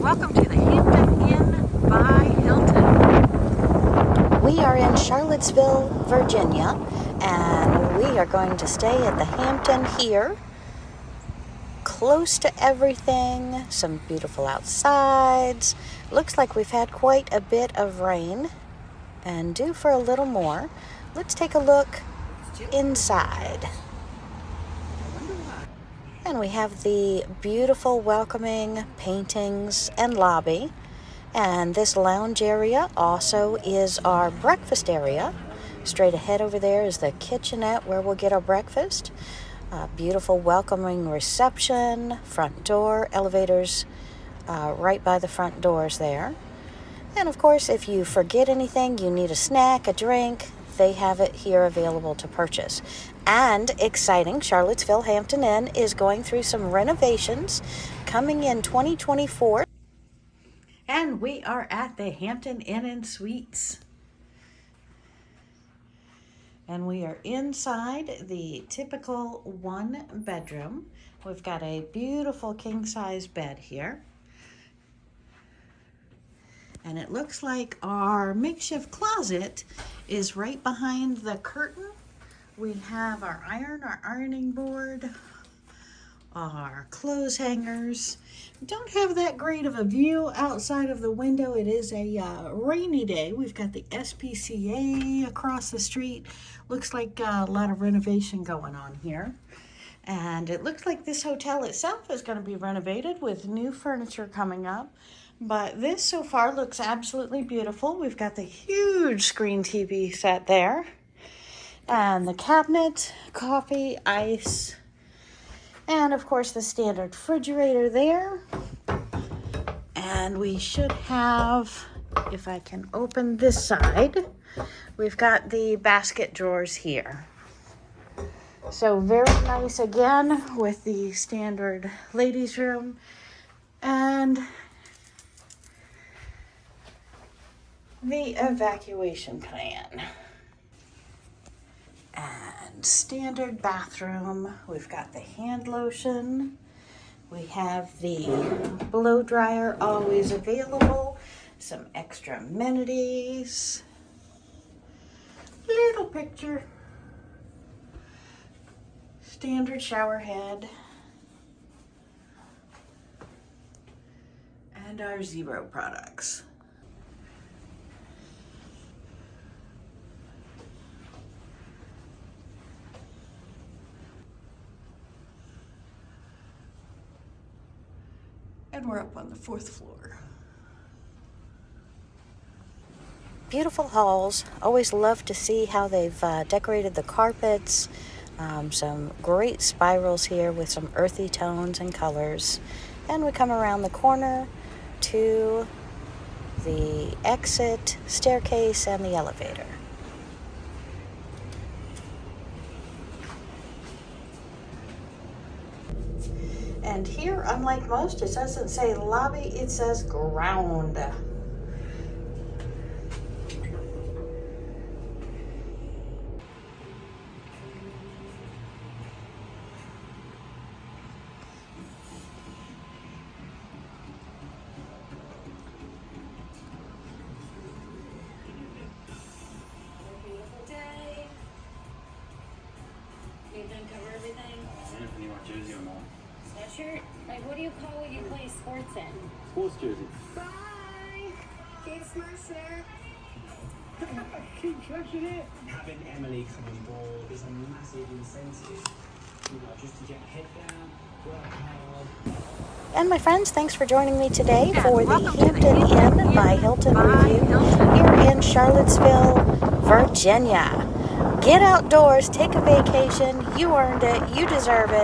welcome to the Hampton Inn by Hilton. We are in Charlottesville, Virginia, and we are going to stay at the Hampton here. Close to everything, some beautiful outsides. Looks like we've had quite a bit of rain and due for a little more. Let's take a look inside. And we have the beautiful welcoming paintings and lobby. And this lounge area also is our breakfast area. Straight ahead over there is the kitchenette where we'll get our breakfast. Beautiful welcoming reception, front door, elevators right by the front doors there. And of course, if you forget anything, you need a snack, a drink, they have it here available to purchase. And exciting, Charlottesville Hampton Inn is going through some renovations coming in 2024. And we are at the Hampton Inn and Suites. And we are inside the typical one bedroom. We've got a beautiful king-size bed here. And it looks like our makeshift closet is right behind the curtain. We have our ironing board, our clothes hangers. We don't have that great of a view outside of the window. It is a rainy day. We've got the SPCA across the street. Looks like a lot of renovation going on here. And it looks like this hotel itself is going to be renovated with new furniture coming up. But this so far looks absolutely beautiful. We've got the huge screen TV set there. And the cabinet, coffee, ice, and of course the standard refrigerator there. And we should have, if I can open this side, we've got the basket drawers here. So very nice again with the standard ladies' room and the evacuation plan. And standard bathroom. We've got the hand lotion. We have the blow dryer always available. Some extra amenities. Little picture. Standard shower head. And our Zero products. And we're up on the 4th floor. Beautiful halls. Always love to see how they've decorated the carpets. Some great spirals here with some earthy tones and colors. And we come around the corner to the exit, staircase, and the elevator. And here, unlike most, it doesn't say lobby, it says ground. Beautiful day. You done cover everything? You want jersey or not? Sweatshirt? Like, what do you call what you play sports in? Sports jersey. Bye! Keep smashing Keep trashing it. Having Emily come on board is a massive incentive, just to get head down, work hard. And my friends, thanks for joining me today And for the welcome to the Hampton Inn by Hilton review here in Charlottesville, Virginia. Get outdoors, take a vacation. You earned it. You deserve it.